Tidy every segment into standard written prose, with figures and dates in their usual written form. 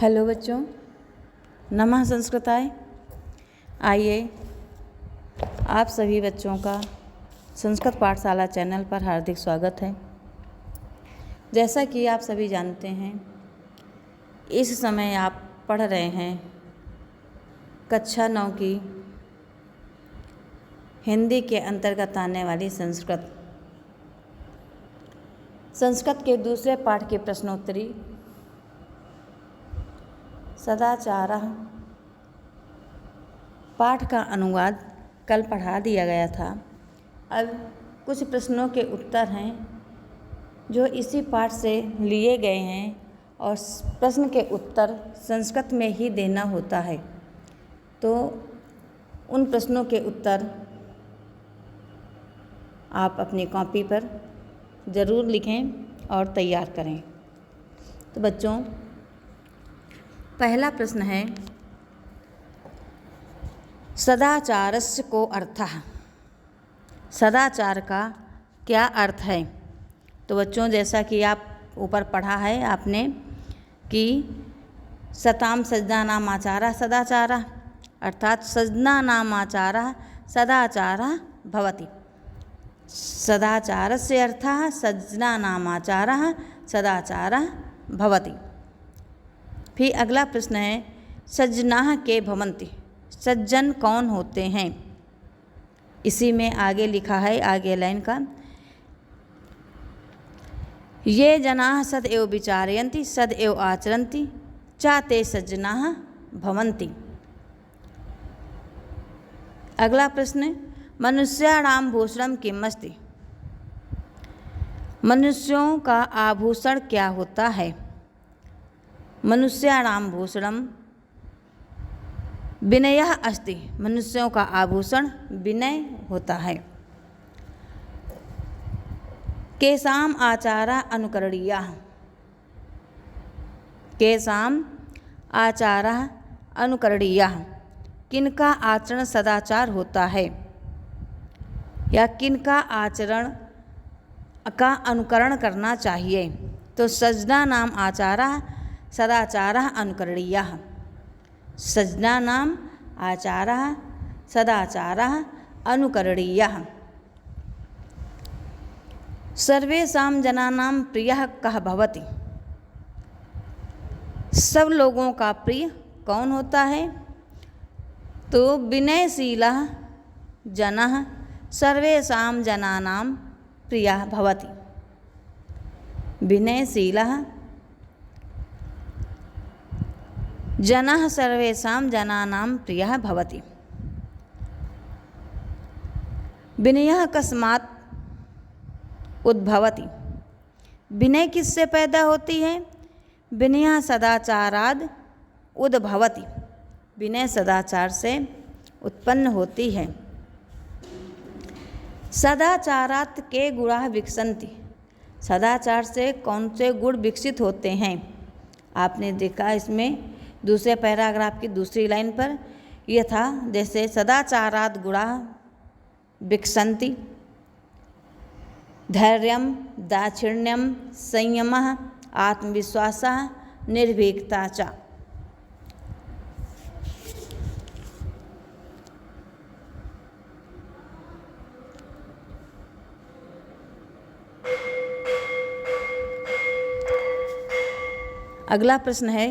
Hello बच्चों, नमः संस्कृताय। आइए आप सभी बच्चों का संस्कृत पाठशाला चैनल पर हार्दिक स्वागत है। जैसा कि आप सभी जानते हैं, इस समय आप पढ़ रहे हैं कक्षा 9 की हिंदी के अंतर्गत आने वाली संस्कृत के दूसरे पाठ की प्रश्नोत्तरी सदाचारः पाठ का अनुवाद कल पढ़ा दिया गया था। अब कुछ प्रश्नों के उत्तर हैं जो इसी पाठ से लिए गए हैं और प्रश्न के उत्तर संस्कृत में ही देना होता है। तो उन प्रश्नों के उत्तर आप अपनी कॉपी पर ज़रूर लिखें और तैयार करें। तो बच्चों, पहला प्रश्न है सदाचारस्य को अर्थः। सदाचार का क्या अर्थ है? तो बच्चों, जैसा कि आप ऊपर पढ़ा है आपने कि सताम सज्जनानाम आचारः सदाचारः, अर्थात सज्जनानाम आचारः सदाचारः भवति। सदाचारस्य अर्थः सज्जनानाम आचारः सदाचारः भवति। फिर अगला प्रश्न है सज्जनाः के भवन्ति। सज्जन कौन होते हैं? इसी में आगे लिखा है, आगे लाइन का, ये जनाः सदैव विचारयन्ति सदैव आचरन्ति च ते सज्जनाः भवन्ति। अगला प्रश्न मनुष्याणां भूषणं किम् अस्ति। मनुष्यों का आभूषण क्या होता है? मनुष्याणां भूषणं विनयः अस्ति। मनुष्यों का आभूषण विनय होता है। केषाम् आचारः अनुकरणीयः। केषाम् आचारः अनुकरणीयः। किनका आचरण सदाचार होता है या किनका आचरण का अनुकरण करना चाहिए? तो सज्जनानाम् आचारः सदाचारः अनुकरणीयः। सज्जनानाम् आचारः सदाचारः अनुकरणीयः। सर्वेषां जनानां प्रियः कः भवति। सब लोगों का प्रिय कौन होता है? तो विनयशीलः जनः सर्वेषां जनानां प्रियः भवति। विनयशीलः जनः सर्वेषां जनानां प्रियः भवति। विनयः कस्मात् उद्भवति। विनय किससे पैदा होती है? विनयः सदाचाराद् उद्भवति। विनय सदाचार से उत्पन्न होती है। सदाचारात् के गुणाः विकसन्ति। सदाचार से कौन से गुण विकसित होते हैं? आपने देखा इसमें दूसरे पैराग्राफ की दूसरी लाइन पर यह था, जैसे सदाचारात् गुणाः विकसन्ति धैर्यं दाक्षिण्यं संयमः आत्मविश्वासः निर्भीकता च। अगला प्रश्न है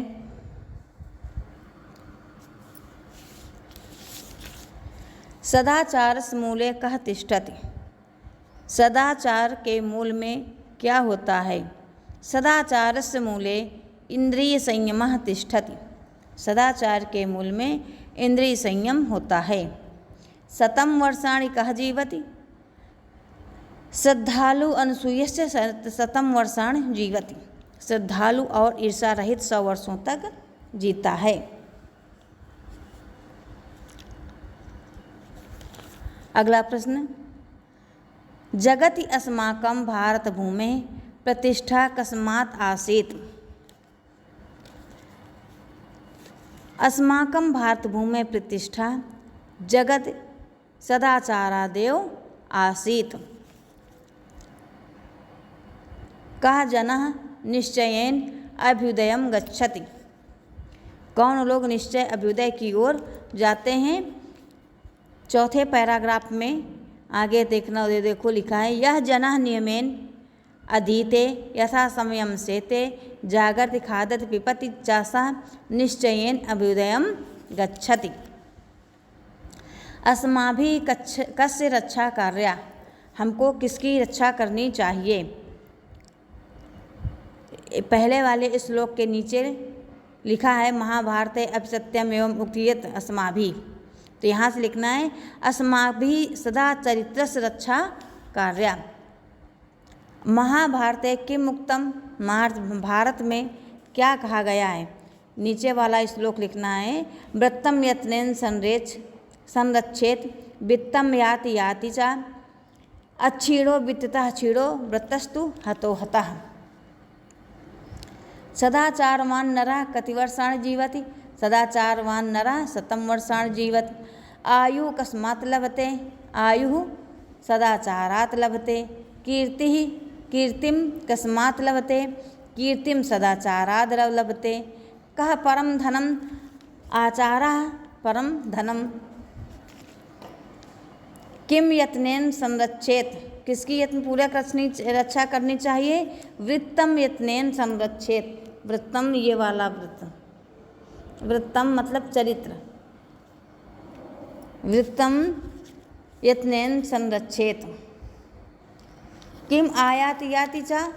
सदाचारस्य मूले कः तिष्ठति। सदाचार के मूल में क्या होता है? सदाचारस्य मूले इंद्रिय संयमः तिष्ठति। सदाचार के मूल में इंद्रिय संयम होता है। शतं वर्षाणि कः जीवति। श्रद्धालु अनसूयस्य शतं वर्षाणि जीवति। श्रद्धालु और ईर्षा रहित 100 वर्षों तक जीता है। अगला प्रश्न जगति अस्माकं भारत भूमेः प्रतिष्ठा कस्मात् आसीत्। अस्माकं भारत भूमेः प्रतिष्ठा जगत् सदाचारादेव आसीत्। कः जनः निश्चयेन अभ्युदयं गच्छति। कौन लोग निश्चय अभ्युदय की ओर जाते हैं। चौथे पैराग्राफ में आगे देखना देखो लिखा है, यह जनः नियमेन अधीते यथा समयम सेते जागर्ति खादति पिपति चासा निश्चयेन अभ्युदयम गच्छति। अस्माभिः कस्य रक्षा कार्या, हमको किसकी रक्षा करनी चाहिए। पहले वाले श्लोक के नीचे लिखा है महाभारते अपि सत्यम एवं उक्तियत अस्माभिः, तो यहाँ से लिखना है अस्माभिः सदा चरित्रस्य रक्षा कार्या। महाभारते किम उक्तम, महाभारत में क्या कहा गया है। नीचे वाला श्लोक लिखना है वृत्तम यत्नेन संरक्षेत वित्तम याति याति च अच्छीणो वित्ततः क्षीणो वृत्तस्तु हतो हतः। सदाचारवान नरः कतिवर्षाणि जीवति, सदाचारवान नरः 100 वर्षाणि जीवति। आयुः कस्मात् लभते, आयुः सदाचारात् लभते। कीर्तिः कीर्तिं कस्मात् लभते, कीर्तिं सदाचाराद् लभते। कः परम धनम, आचारः परम धनम। किम यत्नेन संरक्षेत, किसकी यत्न पूर्वक रक्षा करनी चाहिए। वृत्तम यत्नेन संरक्षेत, वृत्तम ये वाला वृत्तम मतलब चरित्र, वृत्तम यत्नेन संरक्षेत। किम आयाति याति च,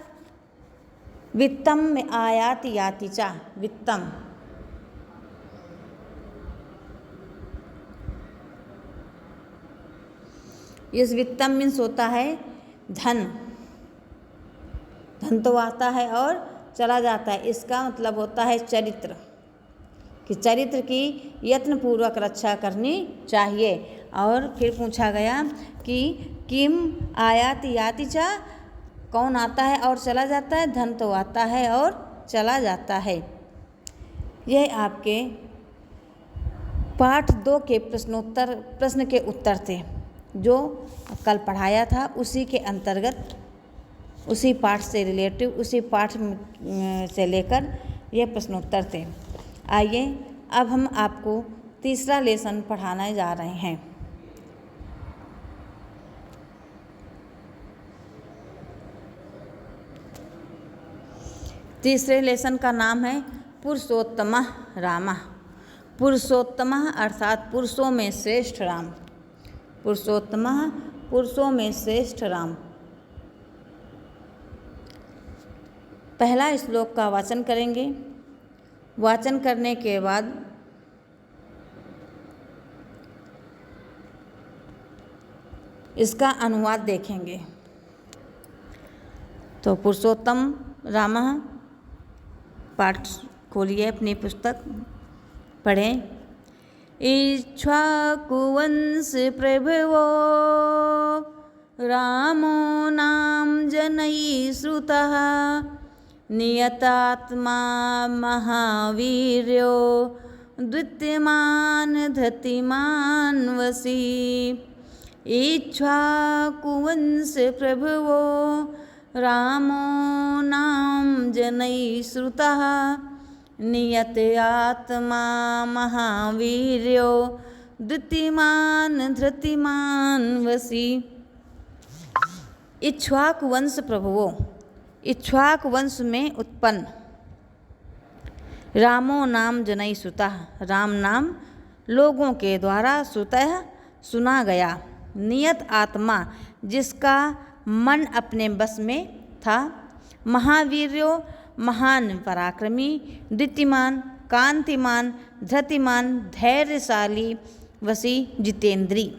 वित्तम में आयाति याति च, वित्तम इस वित्तम मीन्स होता है धन, धन तो आता है और चला जाता है, इसका मतलब होता है चरित्र, कि चरित्र की यत्नपूर्वक रक्षा करनी चाहिए। और फिर पूछा गया कि किम आयाति याति च, कौन आता है और चला जाता है। धन तो आता है और चला जाता है। यह आपके पाठ 2 के प्रश्न के उत्तर थे जो कल पढ़ाया था, उसी के अंतर्गत, उसी पाठ से रिलेटिव, उसी पाठ से लेकर यह प्रश्नोत्तर थे। आइए अब हम आपको तीसरा लेसन पढ़ाने जा रहे हैं। तीसरे लेसन का नाम है पुरुषोत्तमः रामः। पुरुषोत्तमः अर्थात पुरुषों में श्रेष्ठ राम, पुरुषोत्तमः पुरुषों में श्रेष्ठ राम। पहला श्लोक का वाचन करेंगे। वाचन करने के बाद इसका अनुवाद देखेंगे। तो पुरुषोत्तम रामः, पाठ खोलिए अपनी पुस्तक, पढ़ें। इक्ष्वाकुवंश प्रभवो रामो नाम जनैः श्रुतः नियतात्मा महावीर्यो द्वितीयमान धृतिमान वशी। इक्ष्वाकुवंश प्रभवो रामो नाम जनैः श्रुतः नियत आत्मा महावीर्यो द्वितीयमान धृतिमान वशी। इक्ष्वाकु वंश प्रभवो, इक्ष्वाकु वंश में उत्पन्न, रामो नाम जनैः श्रुतः, राम नाम लोगों के द्वारा श्रुतः सुना गया। नियत आत्मा, जिसका मन अपने बस में था। महावीर्यो, महान पराक्रमी। द्वितीयमान, कांतिमान। धृतिमान, धैर्यशाली। वशी, जितेंद्री।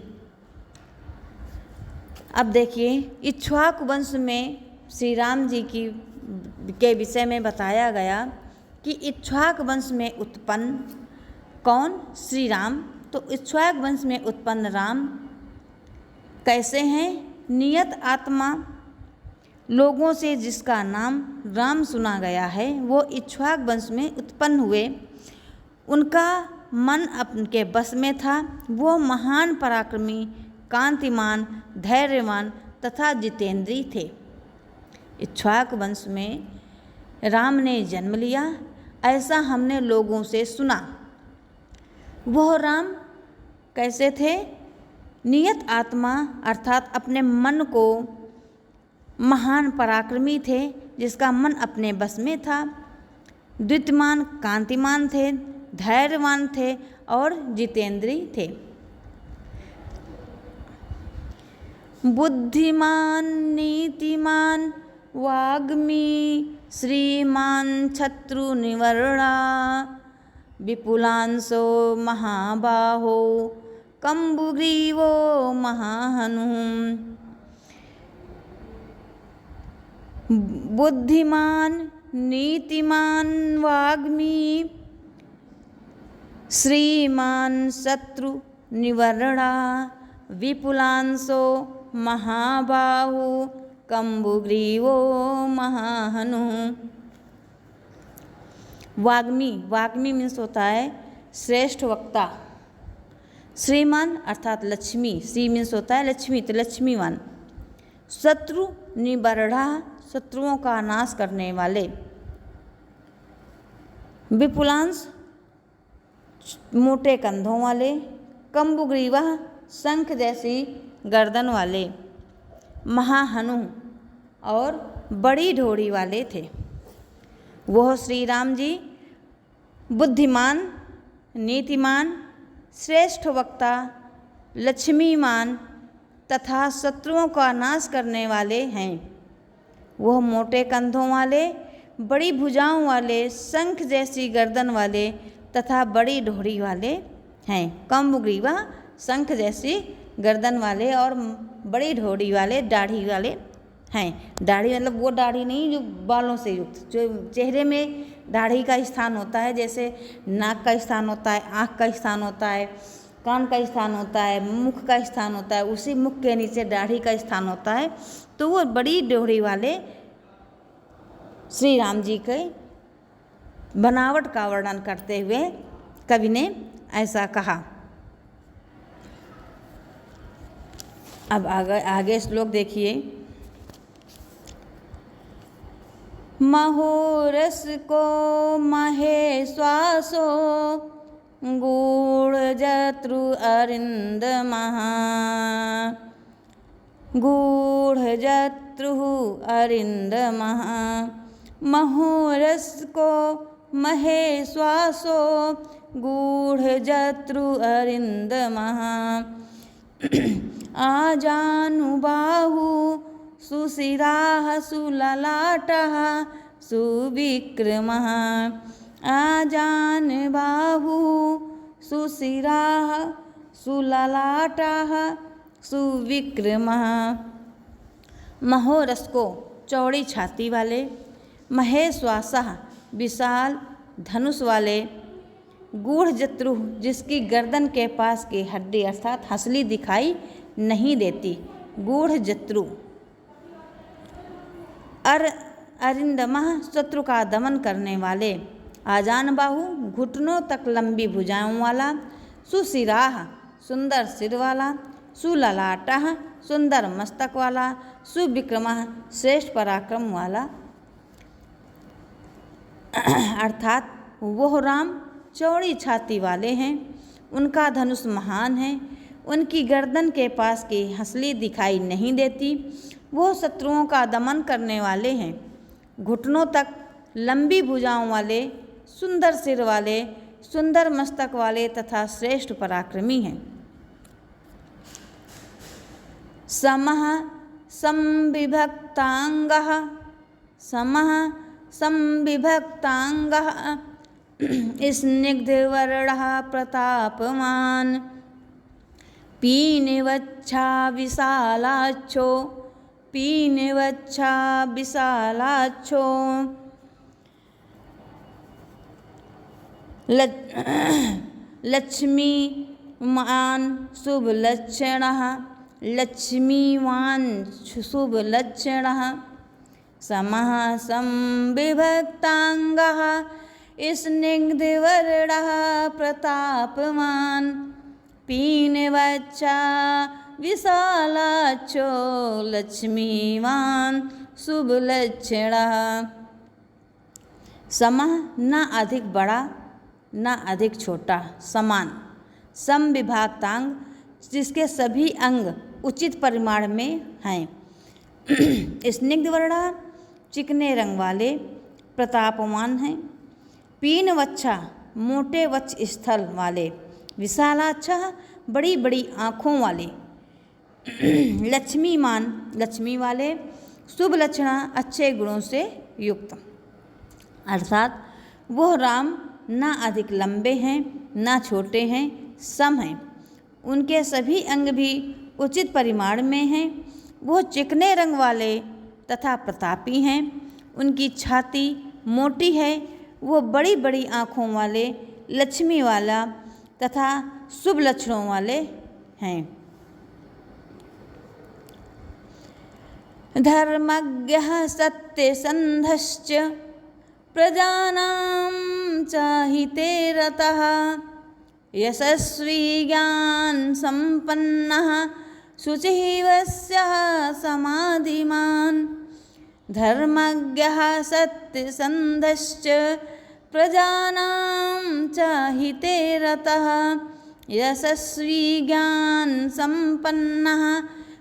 अब देखिए, इक्ष्वाकु वंश में श्री राम जी के विषय में बताया गया कि इक्ष्वाकु वंश में उत्पन्न कौन, श्री राम। तो इक्ष्वाकु वंश में उत्पन्न राम कैसे हैं। नियत आत्मा, लोगों से जिसका नाम राम सुना गया है, वो इक्ष्वाकु वंश में उत्पन्न हुए। उनका मन अपने बस में था। वो महान पराक्रमी, कांतिमान, धैर्यवान तथा जितेंद्री थे। इक्ष्वाकु वंश में राम ने जन्म लिया ऐसा हमने लोगों से सुना। वह राम कैसे थे? नियत आत्मा अर्थात अपने मन को महान पराक्रमी थे, जिसका मन अपने बस में था। द्वितीयमान कांतिमान थे, धैर्यवान थे और जितेंद्रीय थे। बुद्धिमान नीतिमान वाग्मी श्रीमान शत्रु निवर्णा विपुलांशो महाबाहो कंबुग्रीवो महाहनु। बुद्धिमान नीतिमान वाग्मी श्रीमान शत्रु निवर्णा विपुलांशो महाबाहु कंबुग्रीवो महाहनु। वाग्मी, वाग्मी मीन्स होता है श्रेष्ठ वक्ता। श्रीमान अर्थात लक्ष्मी, श्री मीन्स होता है लक्ष्मी, तो लक्ष्मीवान। शत्रु निबर्ढ़ा, शत्रुओं का नाश करने वाले। विपुलांश मोटे कंधों वाले। कंबुग्रीवा शंख जैसी गर्दन वाले। महाहनु और बड़ी ढोड़ी वाले थे। वह श्री राम जी बुद्धिमान, नीतिमान, श्रेष्ठ वक्ता, लक्ष्मीमान तथा शत्रुओं का नाश करने वाले हैं। वह मोटे कंधों वाले, बड़ी भुजाओं वाले, शंख जैसी गर्दन वाले तथा बड़ी ढोड़ी वाले हैं। कंबुग्रीवा शंख जैसी गर्दन वाले और बड़ी ढोड़ी वाले, दाढ़ी वाले हैं। दाढ़ी मतलब वो दाढ़ी नहीं जो बालों से युक्त, जो चेहरे में दाढ़ी का स्थान होता है, जैसे नाक का स्थान होता है, आँख का स्थान होता है, कान का स्थान होता है, मुख का स्थान होता है, उसी मुख के नीचे दाढ़ी का स्थान होता है। तो वो बड़ी ढोड़ी वाले श्री राम जी के बनावट का वर्णन करते हुए कवि ने ऐसा कहा। अब आगे श्लोक देखिए। महोरस को महे श्वासो गूढ़ जत्रु अरिंद महा। गूढ़ जत्रु अरिंद महा। महोरस को महे श्वासो गूढ़ जत्रु अरिंद महा। आजानुबाहु सुशिराः सुललाटः सुविक्रमः। आजानुबाहु सुशिराः सुललाटः सुविक्रमः। महोरस को चौड़ी छाती वाले। महेश्वासः विशाल धनुष वाले। गूढ़ जत्रु जिसकी गर्दन के पास की हड्डी अर्थात हंसली दिखाई नहीं देती, गूढ़ जत्रु। अरिंदमः शत्रु का दमन करने वाले। आजान बाहु घुटनों तक लंबी भुजाओं वाला। सुशिराह सुंदर सिर वाला। सुललाटः सुंदर मस्तक वाला। सुविक्रमः श्रेष्ठ पराक्रम वाला। अर्थात वह राम चौड़ी छाती वाले हैं, उनका धनुष महान है, उनकी गर्दन के पास की हंसली दिखाई नहीं देती, वो शत्रुओं का दमन करने वाले हैं, घुटनों तक लंबी भुजाओं वाले, सुंदर सिर वाले, सुंदर मस्तक वाले तथा श्रेष्ठ पराक्रमी हैं। समः संविभक्तांगः। समः संविभक्तांगः स्निग्धवर्णः प्रतापवान्। पीनवच्छा विशालाक्षो। पीनवच्छा विशालाक्षो। लक्ष्मीवान् शुभलक्षणः। लक्ष्मीवान् शुभलक्षणः। समः संविभक्तांगः स्निग्धवर्णः प्रतापवान्। पीनवच्छा विशालाक्षो लक्ष्मीवान् शुभलक्षणः। समः न अधिक बड़ा न अधिक छोटा, समान। सम विभागतांग जिसके सभी अंग उचित परिमाण में हैं। स्निग्ध वर्णा चिकने रंग वाले प्रतापवान हैं। पीन वच्छा मोटे वक्ष स्थल वाले। विशालाक्षा बड़ी बड़ी आँखों वाले। लक्ष्मीमान लक्ष्मी वाले। शुभ लक्षणा अच्छे गुणों से युक्त। अर्थात वह राम ना अधिक लंबे हैं ना छोटे हैं, सम हैं। उनके सभी अंग भी उचित परिमाण में हैं। वह चिकने रंग वाले तथा प्रतापी हैं। उनकी छाती मोटी है। वह बड़ी बड़ी आँखों वाले, लक्ष्मी वाला तथा शुभ लक्षणों वाले हैं। धर्मज्ञः सत्यसन्धश्च प्रजानां चाहिते रतः। यशस्वी ज्ञान संपन्नः शुचिः वश्यः समाधिमान्। धर्मज्ञः सत्यसन्धश्च प्रजानां चाहिते रतः। यशस्वी ज्ञान संपन्नः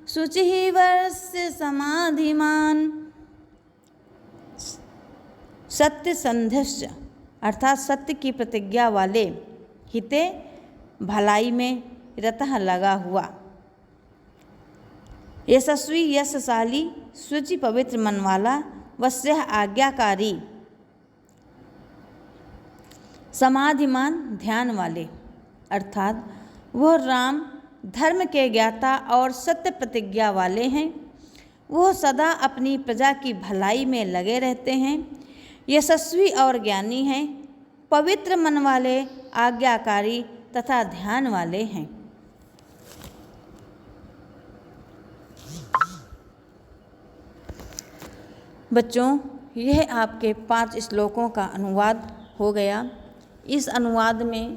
शुचिः वश्यः समाधिमान्। सत्यसन्धश्च अर्थात सत्य की प्रतिज्ञा वाले, हिते भलाई में, रतः लगा हुआ। यशस्वी यशशाली, शुचि पवित्र मन वाला, वश्यः आज्ञाकारी, समाधिमान ध्यान वाले। अर्थात वह राम धर्म के ज्ञाता और सत्य प्रतिज्ञा वाले हैं। वह सदा अपनी प्रजा की भलाई में लगे रहते हैं। यशस्वी और ज्ञानी हैं, पवित्र मन वाले, आज्ञाकारी तथा ध्यान वाले हैं। बच्चों, यह आपके 5 श्लोकों का अनुवाद हो गया। इस अनुवाद में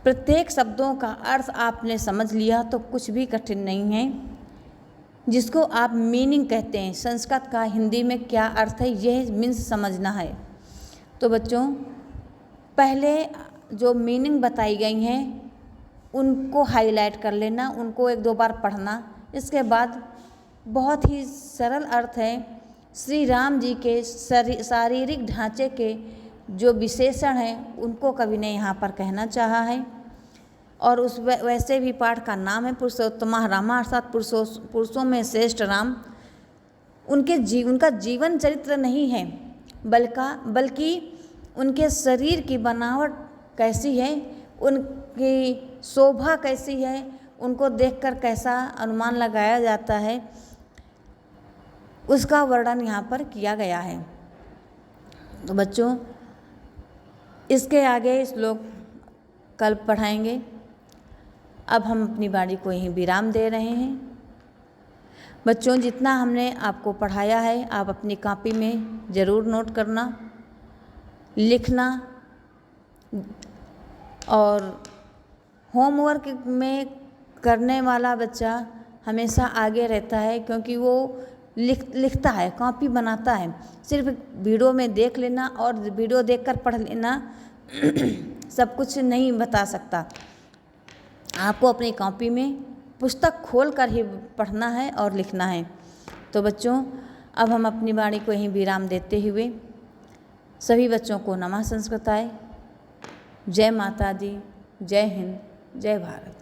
प्रत्येक शब्दों का अर्थ आपने समझ लिया तो कुछ भी कठिन नहीं है। जिसको आप मीनिंग कहते हैं, संस्कृत का हिंदी में क्या अर्थ है, यह मीन्स समझना है। तो बच्चों, पहले जो मीनिंग बताई गई हैं उनको हाईलाइट कर लेना, उनको 1-2 बार पढ़ना। इसके बाद बहुत ही सरल अर्थ है। श्री राम जी के शारीरिक ढांचे के जो विशेषण हैं उनको कवि ने यहाँ पर कहना चाहा है। और उस वैसे भी पाठ का नाम है पुरुषोत्तमा रामा, अर्थात पुरुषों में श्रेष्ठ राम। उनका जीवन चरित्र नहीं है, बल्कि उनके शरीर की बनावट कैसी है, उनकी शोभा कैसी है, उनको देखकर कैसा अनुमान लगाया जाता है, उसका वर्णन यहाँ पर किया गया है। तो बच्चों, इसके आगे श्लोक कल पढ़ाएंगे। अब हम अपनी वाणी को यहीं विराम दे रहे हैं। बच्चों, जितना हमने आपको पढ़ाया है आप अपनी कॉपी में ज़रूर नोट करना, लिखना। और होमवर्क में करने वाला बच्चा हमेशा आगे रहता है, क्योंकि वो लिखता है, कॉपी बनाता है। सिर्फ वीडियो में देख लेना और वीडियो देखकर पढ़ लेना सब कुछ नहीं बता सकता। आपको अपनी कॉपी में पुस्तक खोल कर ही पढ़ना है और लिखना है। तो बच्चों, अब हम अपनी वाणी को यहीं विराम देते हुए सभी बच्चों को नमः संस्कृताय। जय माता दी, जय हिंद, जय भारत।